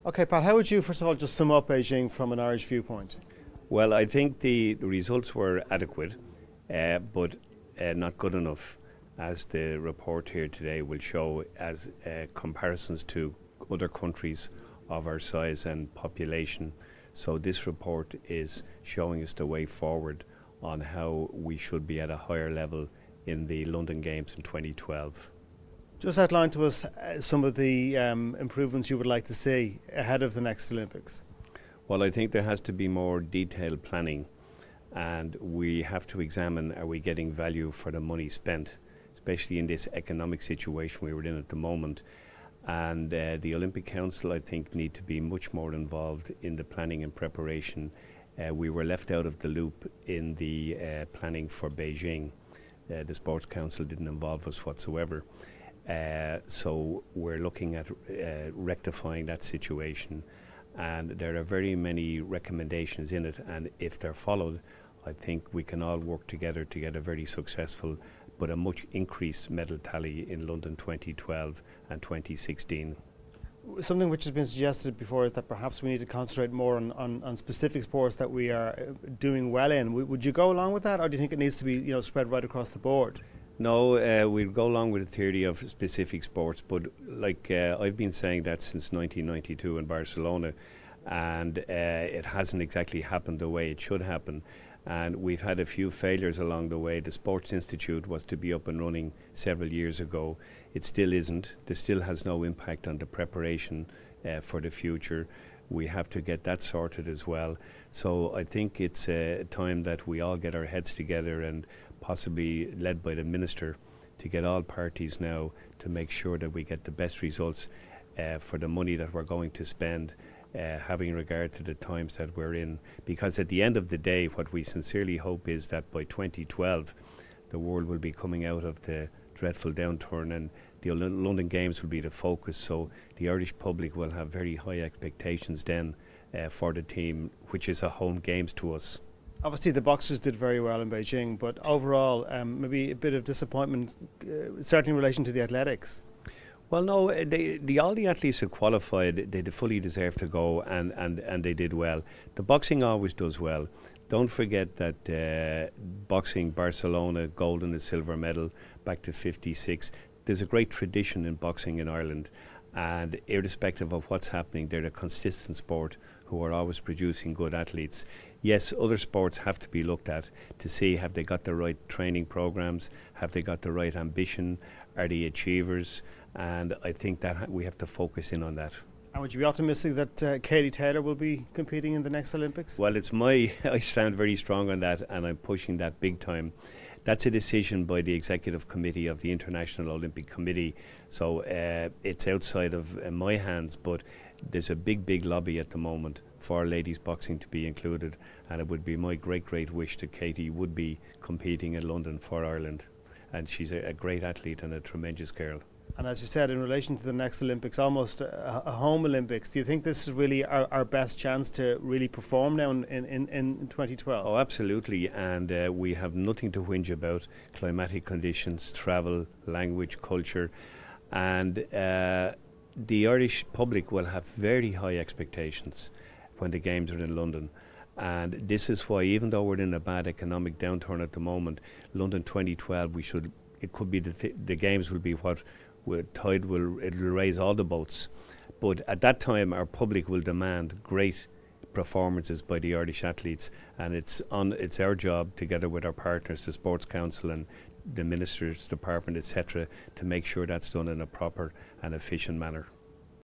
Okay, Pat, how would you first of all just sum up Beijing from an Irish viewpoint? Well, I think the results were adequate, but not good enough, as the report here today will show, as comparisons to other countries of our size and population. So this report is showing us the way forward on how we should be at a higher level in the London Games in 2012. Just outline to us some of the improvements you would like to see ahead of the next Olympics. Well, I think there has to be more detailed planning, and we have to examine, are we getting value for the money spent, especially in this economic situation we were in at the moment. And the Olympic Council, I think, need to be much more involved in the planning and preparation. We were left out of the loop in the planning for Beijing. The Sports Council didn't involve us whatsoever. So we're looking at rectifying that situation. And there are very many recommendations in it, and if they're followed, I think we can all work together to get a very successful but a much increased medal tally in London 2012 and 2016. Something which has been suggested before is that perhaps we need to concentrate more on specific sports that we are doing well in. Would you go along with that, or do you think it needs to be spread right across the board? No, we'll go along with the theory of specific sports, but like I've been saying that since 1992 in Barcelona, and it hasn't exactly happened the way it should happen. And we've had a few failures along the way. The Sports Institute was to be up and running several years ago. It still isn't. This still has no impact on the preparation for the future. We have to get that sorted as well. So I think it's time that we all get our heads together, and possibly led by the Minister, to get all parties now to make sure that we get the best results for the money that we're going to spend, having regard to the times that we're in. Because at the end of the day, what we sincerely hope is that by 2012, the world will be coming out of the dreadful downturn, and the London Games will be the focus. So the Irish public will have very high expectations then for the team, which is a home games to us. Obviously the boxers did very well in Beijing, but overall maybe a bit of disappointment, certainly in relation to the athletics. Well, no, all the athletes who qualified, they fully deserve to go, and they did well. The boxing always does well. Don't forget that boxing, Barcelona, gold and a silver medal, back to 56. There's a great tradition in boxing in Ireland, and irrespective of what's happening, they're a consistent sport who are always producing good athletes. Yes, other sports have to be looked at to see, have they got the right training programs, have they got the right ambition, are they achievers, and I think that we have to focus in on that. And would you be optimistic that Katie Taylor will be competing in the next Olympics? Well, I stand very strong on that, and I'm pushing that big time. That's a decision by the Executive Committee of the International Olympic Committee, so it's outside of my hands, but there's a big lobby at the moment for ladies boxing to be included, and it would be my great wish that Katie would be competing in London for Ireland, and she's a great athlete and a tremendous girl. And as you said, in relation to the next Olympics, almost a home Olympics, do you think this is really our best chance to really perform now in 2012? Oh, absolutely, and we have nothing to whinge about. Climatic conditions, travel, language, culture, and the Irish public will have very high expectations when the Games are in London. And this is why, even though we're in a bad economic downturn at the moment, London 2012, it could be the Games will be what it'll raise all the boats. But at that time, our public will demand great performances by the Irish athletes, and it's our job, together with our partners, the Sports Council and the Minister's Department, etc., to make sure that's done in a proper and efficient manner.